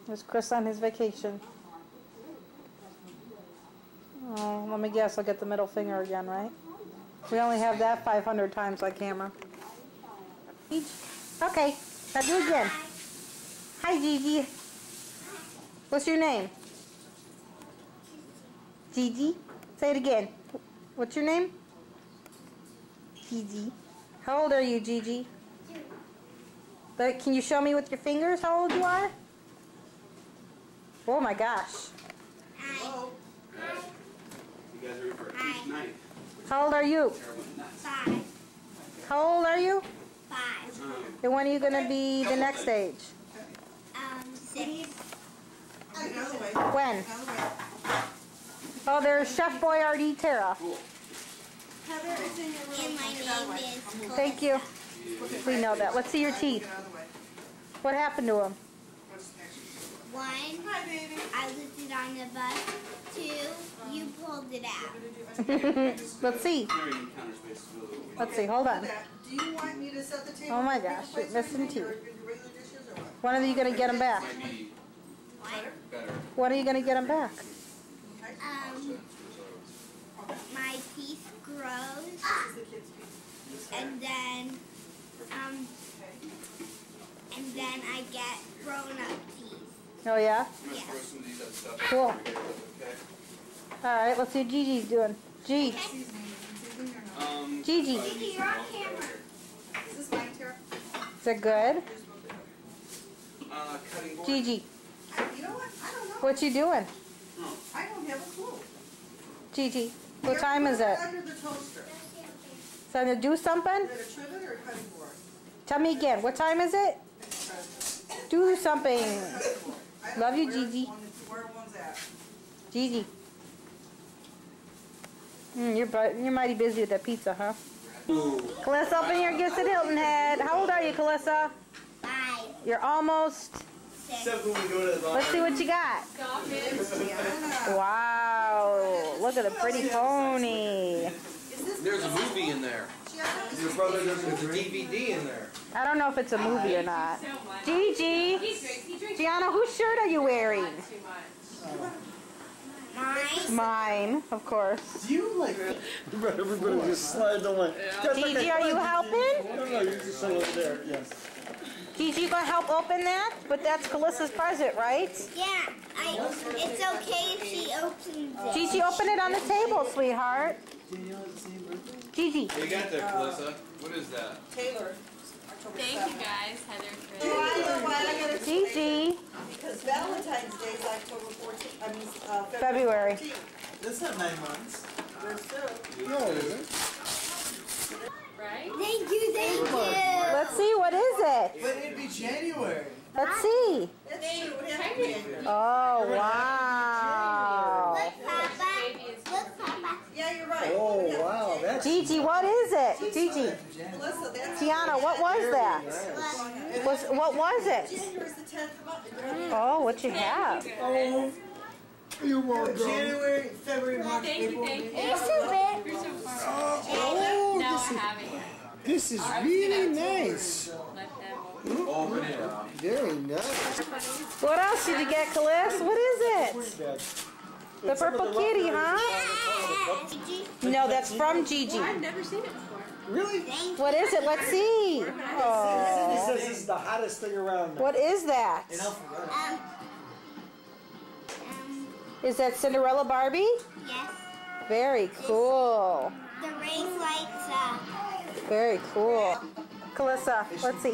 There's Chris on his vacation. Oh, let me guess, I'll get the middle finger again, right? We only have that 500 times on camera. Okay, now do it again. Hi, Gigi. What's your name? Gigi? Say it again. What's your name? Gigi. How old are you, Gigi? 2. But can you show me with your fingers how old you are? Oh my gosh. Hi. You guys ready for a cute night? How old are you? 5. How old are you? 5. And when are you going to be the next age? 6. When? Oh, there's Chef Boyardee Tara. Heather is in your room. And my name is Melissa. Thank you. We know that. Let's see your teeth. What happened to them? 1, Hi, baby. I lifted on the bus. 2, you pulled it out. Let's see. Let's see. Hold on. Do you want me to set the table? Oh my for people gosh, to place you're missing everything, or teeth. your regular dishes, or what? When are you going to get them back? Might be better. When are you going to get them back? My teeth grows, This is the kids' piece. and then I get grown-up teeth. Oh, yeah? I'm gonna throw some of these other stuff. Cool. Okay. All right, let's see what Gigi's doing. G. Seasoning or not? Gigi. Gigi, you're on camera. Is this mine, Tara? Is it good? Cutting board. Gigi, You know what? I don't know. what you doing? I don't have a clue. Gigi, what time is it? Under the toaster. So to do something? Is it a trivet or a cutting board? Tell me again, what time is it? Do something. I don't Love know you, where Gigi. Where one's at. Gigi. You're mighty busy with that pizza, huh? Calissa, open your gifts at Hilton Head. How old are you, Calissa? 5, You're almost. 6. Let's see what you got. Wow, look at the pretty pony. There's a movie in there. Your brother does a DVD in there. I don't know if it's a movie or not. Gigi, Gianna, whose shirt are you wearing? Mine. Mine, of course. Do you like everybody just slides on my... Gigi, are you helping? No, you're just over there, yes. Gigi, you gonna help open that? But that's Calissa's present, right? Yeah, it's okay if she opens it. Gigi, open it on the table, sweetheart. Gigi. What you got there, Calissa? What is that? Taylor. Thank you guys, Heather. For Why I gotta Gigi. Because Valentine's Day is October 14th. I mean, February. 14th. That's not 9 months. There's 2. No, it isn't. right? Thank you, thank you. Let's see, what is it? But it'd be January. Let's see. That's true. What happened to you? Oh, wow. Look, Papa. Look, Papa. Yeah, you're right. Oh, wow. That's... Gigi, what is it? Gigi. Melissa, that's... Tiana, what was that? What was it? January's the 10th month. Oh, what you have? You're welcome. January, February, March, Thank you, April. thank you. Here's a bit. You're so far. Oh, Now I have it. this is really nice. Let them Open it up. Very nice. What else did you get, Calis? What is it? The purple kitty, huh? No, that's from Gigi. I've never seen it before. Really? What is it? Let's see. He Oh, says this is the hottest thing around. what is that? Is that Cinderella Barbie? Yes. Very cool. The race lights up. Very cool. Calissa, let's see.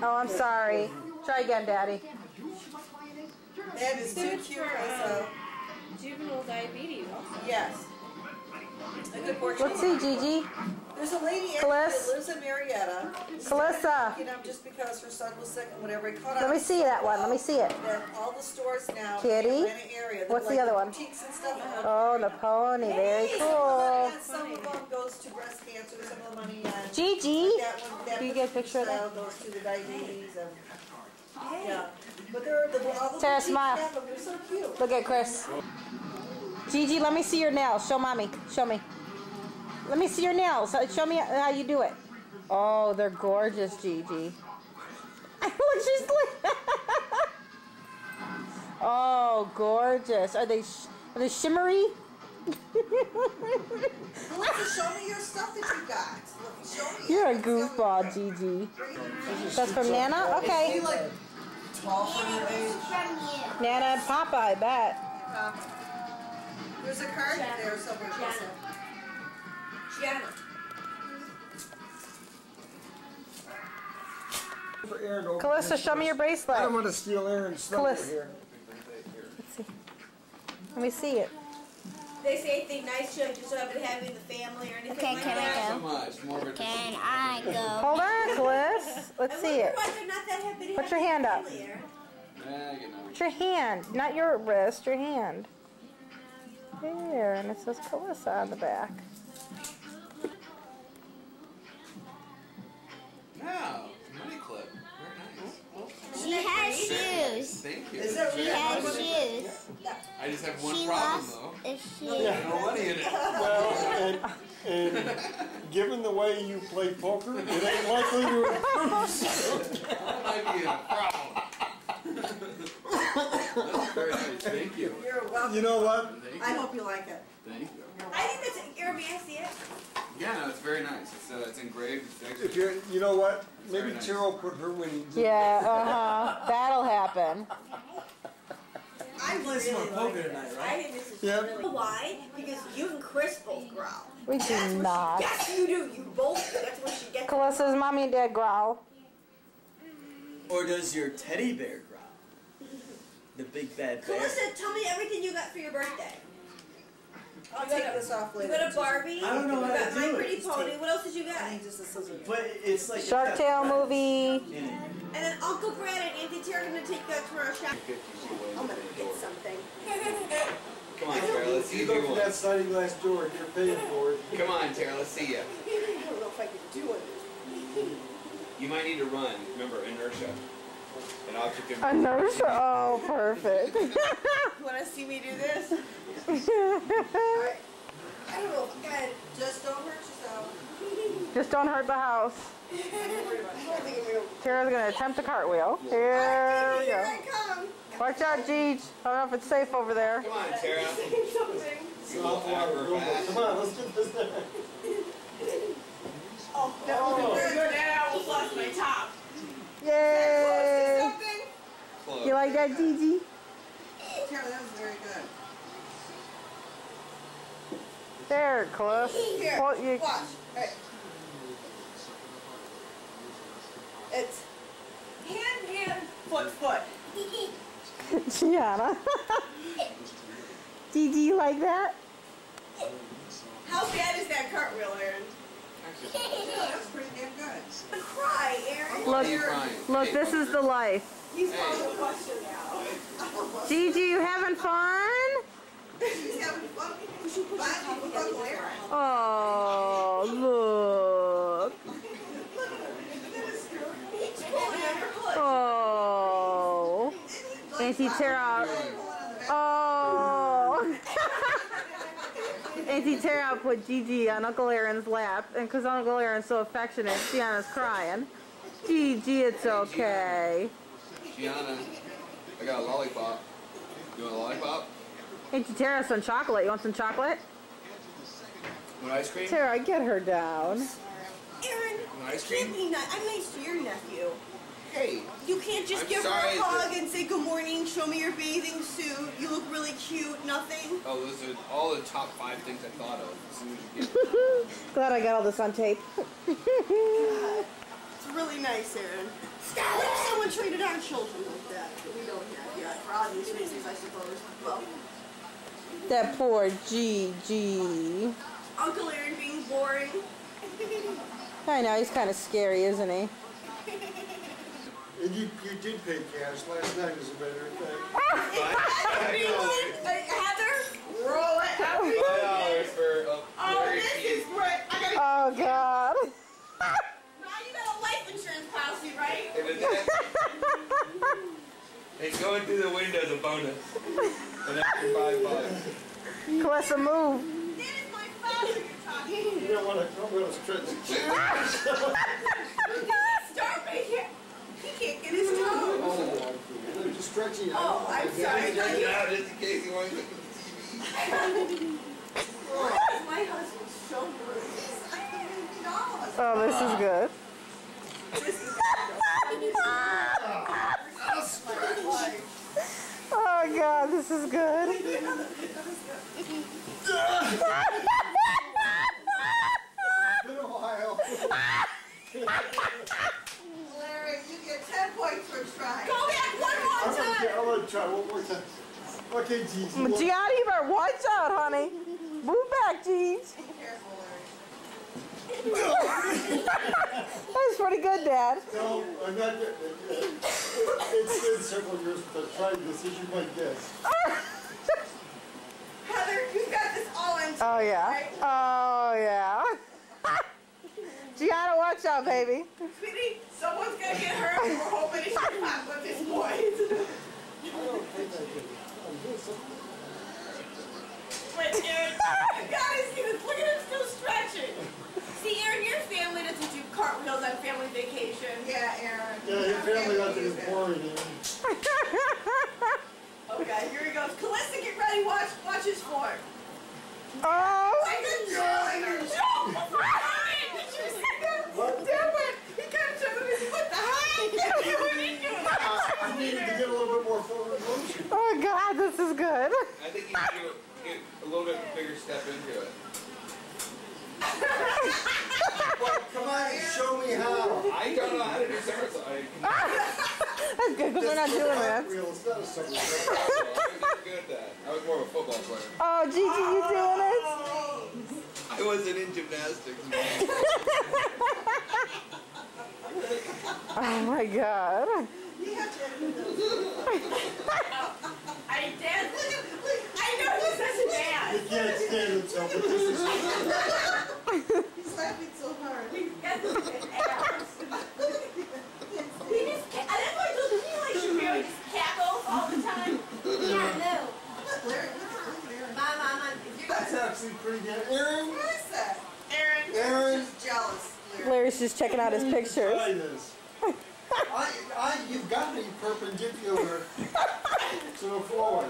Oh, I'm sorry. Try again, Daddy. That is too cute, Melissa. Juvenile diabetes also. Yes. A good portion. Let's see, Gigi. There's a lady Calis. that lives in Marietta. Calissa. You know, just because her son was sick and whatever, he caught Let me see that one. Let me see it. That all the stores now Kitty. in the Atlanta area. What's the other one? Boutiques and stuff. Oh, the pony. Very cool. And some of them goes to breast cancer. Some of the money. Gigi. That one. That Do you get a picture of that? Goes to the diabetes and yeah. But they're all the Tara, boutiques smile. have them. They're so cute. Look at Chris. Gigi, let me see your nails. Show mommy. Show me. Let me see your nails. Show me how you do it. Oh, they're gorgeous, Gigi. Look, she's like... gorgeous. Are they shimmery? Melissa, show me your stuff that you got. Look, show me. You're a goofball, Gigi. That's from Nana? Is Okay. he like tall for your age? From you. Nana and Papa, I bet. There's a card there somewhere. Melissa. Gianna. For Aaron to open Calista, his show me your I don't bracelet. want to steal Aaron's thunder Calista. here. Let's see. Let me see it. They say anything nice to just have it having the family or anything Okay, like can that. I So go? much. More of it. Can I go? Hold on, Calis. Let's see it. Why they're not that happy to Put have your the hand up. family here. You know. Put your hand, not your wrist, your hand. There, and it says Calissa on the back. Wow. Money clip. Very nice. She has shoes. Thank you. Is that She really has shoes. I just have one She problem lost though. a shoe. No money in it. Well, and given the way you play poker, it ain't likely to improve. That might be a problem. That's very nice. Thank you. You're welcome. You know what? Thank I you. hope you like it. Thank you. I think that's Aaron, may I see it? Yeah, no, it's very nice. It's engraved. It's actually, If you're, you know what? Maybe Very nice. Tyrrell put her winnings in. Yeah, that'll happen. I really like it. I think this is Yep. really why? Because you and Chris both growl. We do not. Yes, you do. You both do. That's where she gets. Calissa's mommy and dad growl. Or does your teddy bear growl? The big bad bear? Calissa, tell me everything you got for your birthday. I'll take this off You later. got a Barbie. I don't know You how to got do My it. Pretty Just Pony. take- What else did you I got? need just a scissor. But it's like Shark Tale movie. in it. And then Uncle Brad and Auntie Tara are gonna take you out to our shop. I'm gonna get something. come on, Tara. Let's see You if go you for will. that sliding glass door if you're paying for it. Come on, Tara. Let's see ya. I don't know if I can do it. You might need to run. Remember, inertia. An object of Inertia. Oh, perfect. You wanna see me do this? I don't know if I can. Just don't hurt yourself. Just don't hurt the house. I don't think I'm gonna. Tara's gonna attempt a cartwheel. Here we Here go. I come. Watch out, Gigi. I don't know if it's safe over there. Come on, Tara. Say something. You will acrobat. Come on, let's get this done. Oh, that was good. Now I almost lost my top. Yay! Something. Close. You like that, Gigi? Tara, that was very good. There, Cliff. Here, Well, you- watch. Hey. It's hand, foot. Gianna. Gigi, you like that? How bad is that cartwheel, Aaron? That was pretty damn good. Don't cry, Aaron. Look, You're crying. look, Hey, this is the life. He's calling the question now. Gigi, you having fun? She's having fun. Bye, Uncle Aaron. Oh, look. He's pulling on her foot. Oh. Auntie Tara. Oh. Auntie Tara put Gigi on Uncle Aaron's lap, and because Uncle Aaron's so affectionate, Gianna's crying. Gigi, it's okay. Gianna, I got a lollipop. You want a lollipop? Auntie Tara, some chocolate. You want some chocolate? Want ice cream? Tara, get her down. Aaron, Want ice can't cream? be nice. I'm nice to your nephew. Hey. You can't just I'm give her sorry a that- hug and say good morning, show me your bathing suit, you look really cute, nothing. Oh, those are all the top 5 things I thought of as soon as you get Glad I got all this on tape. It's really nice, Aaron. What if someone treated our children like that? We don't have yet, for obvious reasons, I suppose. Well, That poor Gigi. Uncle Aaron being boring. I know, he's kind of scary, isn't he? And you did pay cash last night, as a matter of fact. Heather, roll it up. $5 for a Oh, very this cheap- is great. I gotta. Oh, God. Now you got a life insurance policy, right? And going through the window is a bonus. And after $5. Calissa, move. That is my father you're talking to. You don't want to come with us, Trent. Start right here. He can't get his toe. Just stretching. Oh, I'm sorry. Stretch it out just in case you want to. My husband's so rude. Oh, this is good. Oh God, this is good. Been a while. Larry, you get 10 points for trying. Go back one more time. I'm gonna try one more time. Okay, Gigi. Gianni, you better watch out, honey. Move back, Jeans. Be careful, Larry. That was pretty good, Dad. No, I'm not. It's been several years since I've tried this, as you might guess. Heather, you've got this all in. Oh yeah. Right? Oh yeah. Gianna, watch out, baby. Sweetie, someone's gonna get hurt. We're hoping it's not with this boy. I don't think I did. I'm doing something. Wait, Aaron, you gotta see this. Look at him still stretching. See, Aaron, your family doesn't do cartwheels on family vacation. Yeah, Aaron. Yeah, your family out there is boring. Okay, here he goes. Calista, get ready. Watch his form. Oh. I didn't do it. No! Did you see that? What? Do it. He kept telling me, what the heck? You wouldn't do it. I needed to get a little bit more forward motion. Oh God, this is good. I think you need to get a little bit bigger step into it. Well, come on and show me how. I don't know how to do somersault. That's good because we're not doing that. Cartwheel, it's not a somersault. I wasn't good at that. I was more of a football player. Oh, Gigi, you doing it? I wasn't in gymnastics, man. Oh my God. Dad, I know he's such a dad. He can't stand himself, but this is He's laughing so hard. He's got this big ass. He just, that's why I told you, he like Shamir just cackles all the time. Yeah, no. Larry, what's Aaron? Mom, That's actually pretty good. Aaron? What is that? Aaron. Aaron? He's jealous, Larry. Larry's just checking out his pictures. Try this. You've got to be perpendicular to the floor.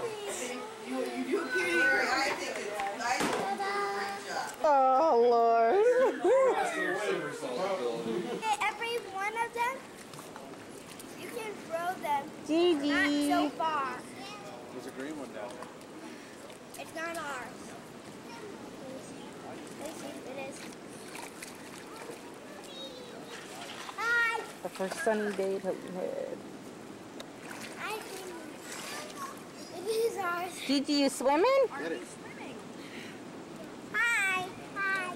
You do a beauty. Larry, I think you do a great job. Oh Lord. Somersault ability. Every one of them, you can throw them. Gigi. Not so far. There's a green one down there. It's not ours. Let's see if it is. Hi. The first sunny day at Hilton Head. I think it is ours. Gigi, you swimming? Get it. Hi. Hi.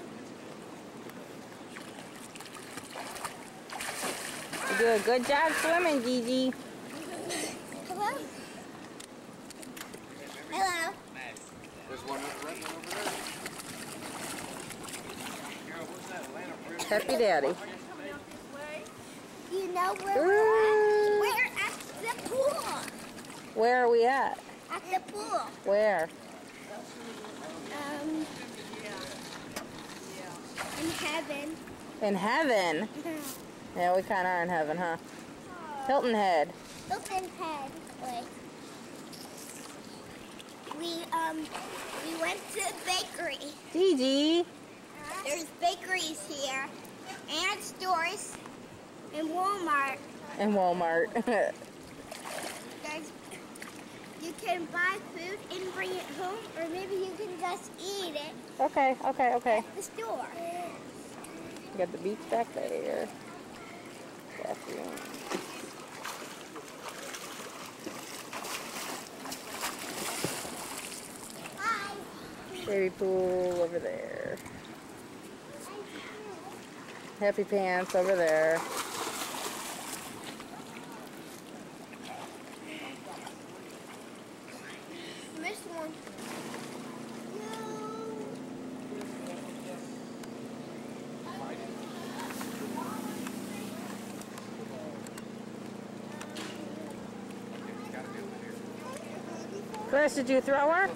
You do a good job swimming, Gigi. Hello? Hello. There's one right over there. Happy Daddy. You know where we're at? We're at the pool. Where are we at? At the pool. Where? In heaven. In heaven. Yeah, we kind of are in heaven, huh? Hilton Head. Hilton Head. Wait. We went to the bakery. Gigi. There's bakeries here and stores and Walmart. And Walmart. There's, you can buy food and bring it home, or maybe you can just eat it Okay. at the store. Got the beach back there. Bathroom. Hi. Baby pool over there. Happy Pants over there. Missed one. Chris, did you throw her?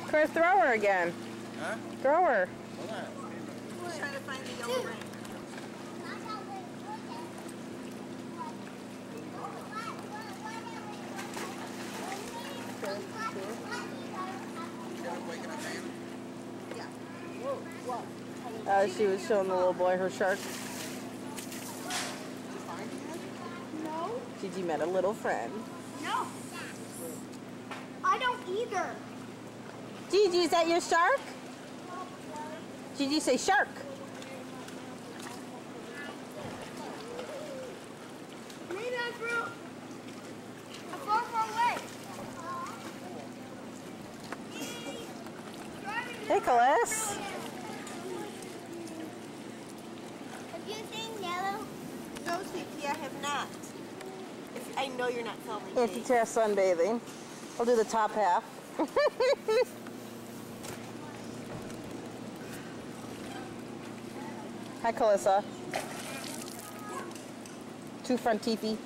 Chris, throw her again. Huh? Throw her. Hold on. He's trying to find the yellow ring. She was showing the little boy her shark. No. Gigi met a little friend. No. I don't either. Gigi, is that your shark? Gigi, say shark. Maybe I threw a far away. Hey, Callis. Have you seen yellow? No, Sweetie, I have not. I know you're not filming Auntie me. Tara sunbathing. I'll do the top half. Hi, Calissa. Two front teethy.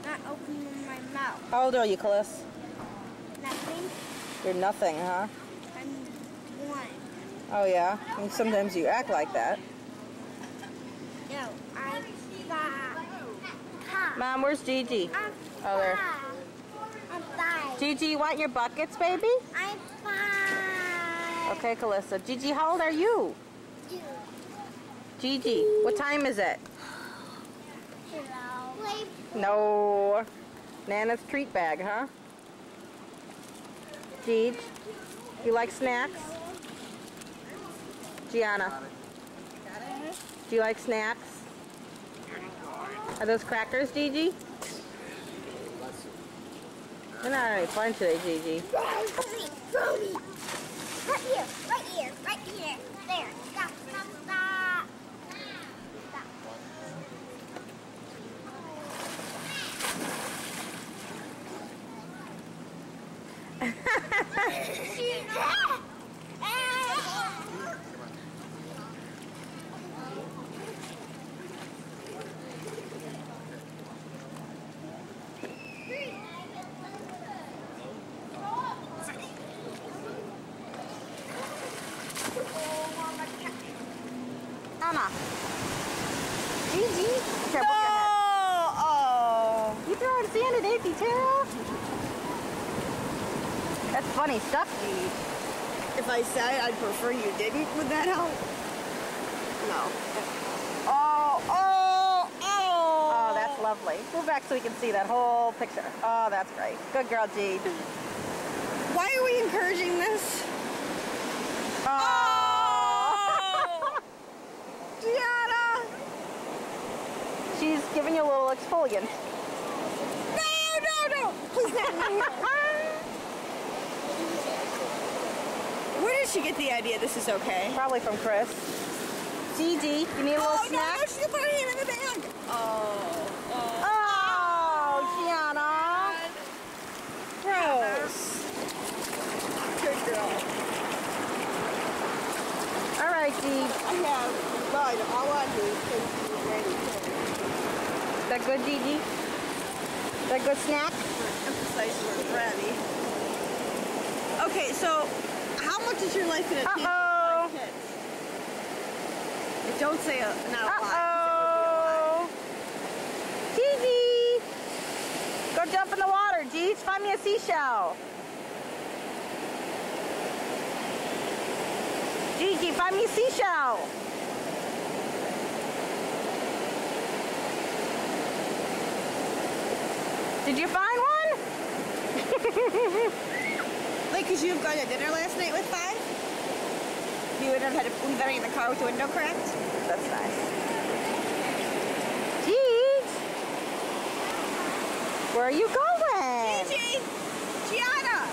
Not opening my mouth. How old are you, Callis? Nothing. You're nothing, huh? I'm one. Oh, yeah? And sometimes you act like that. No, I'm five. Mom, where's Gigi? I'm Oh, there. five. I'm five. Gigi, you want your buckets, baby? I'm five. Okay, Calissa. Gigi, how old are you? Two. Gigi, what time is it? Hello. Play. No. Nana's treat bag, huh? Gigi, you like snacks? Gianna, do you like snacks? Are those crackers, Gigi? You're not having any fun today, Gigi. Brody. Right here. Right here. Right here. There. Stop. Stop. Stop. Anna. Gigi. Here, No! move your head. Oh! You throwing sand at Auntie Tara? That's funny stuff, Gigi. If I said I'd prefer you didn't, would that help? No. Oh, that's lovely. Move back so we can see that whole picture. Oh, that's great. Good girl, Gigi. Why are we encouraging this? Oh! Gianna! She's giving you a little exfoliant. No! Please not in here. Where did she get the idea this is okay? Probably from Chris. Gigi, you need a little snack? No, she put her hand in the bag. Oh, Gianna. Gross. Good girl. All right, Gigi. I have mud all on me since you were ready. Is that good, Gigi? Is that good snack? Emphasize the word ready. Okay, so how much is your life going to take Uh-oh. with 5 kids? Don't say not a lot. Uh-oh. Gigi. Go jump in the water, Gigi. Find me a seashell. Gigi, find me a seashell. Did you find one? Like, could you have gone to dinner last night with 5? You would have had to leave everything in the car with the window cracked? That's nice. Gigi. Where are you going? Gigi! Gianna!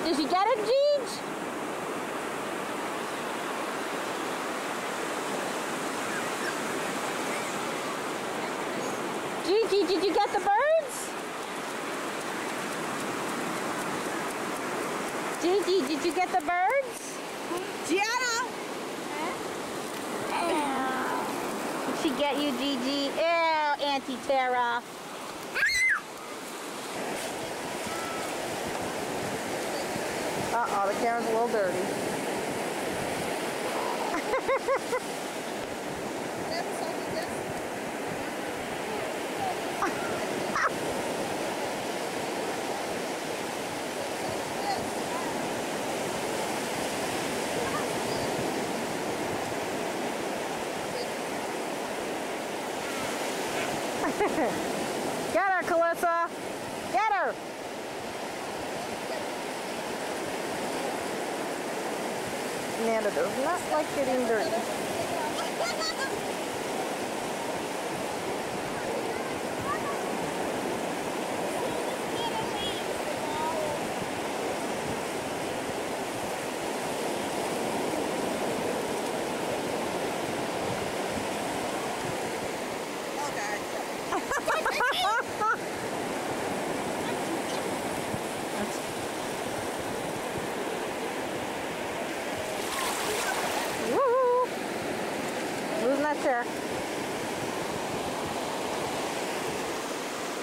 Did you get it, Gigi? Gigi, did you get the birds? Gigi, did you get the birds? Gianna! Did she get you, Gigi? Ew, Auntie Tara. Uh-oh, the camera's a little dirty. Get her, Calissa! Get her! Nana does not like getting dirty. Woo! Who's not there?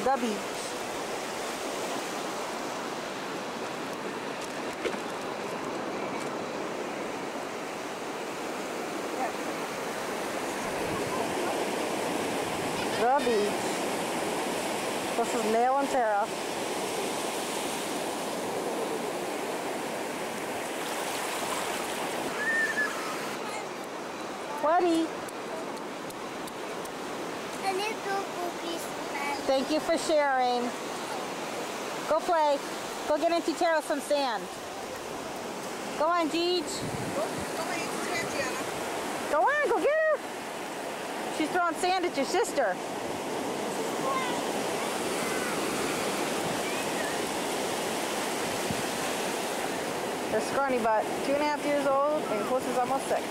The beach. The beach. This is Neil and Tara. Buddy, A little cookies. thank you for sharing. Go play. Go get Auntie Tara some sand. Go on, Gigi. Go on, go get her. She's throwing sand at your sister. They're scrawny butt, 2.5 years old, and Clissa's almost 6.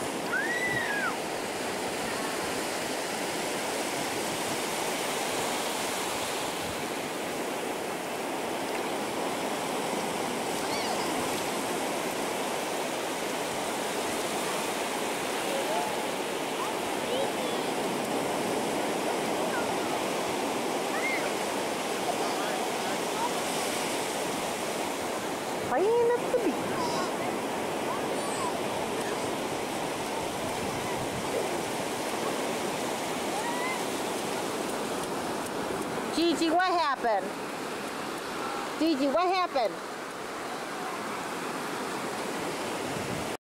Playing at the beach. Gigi, what happened? Gigi, what happened?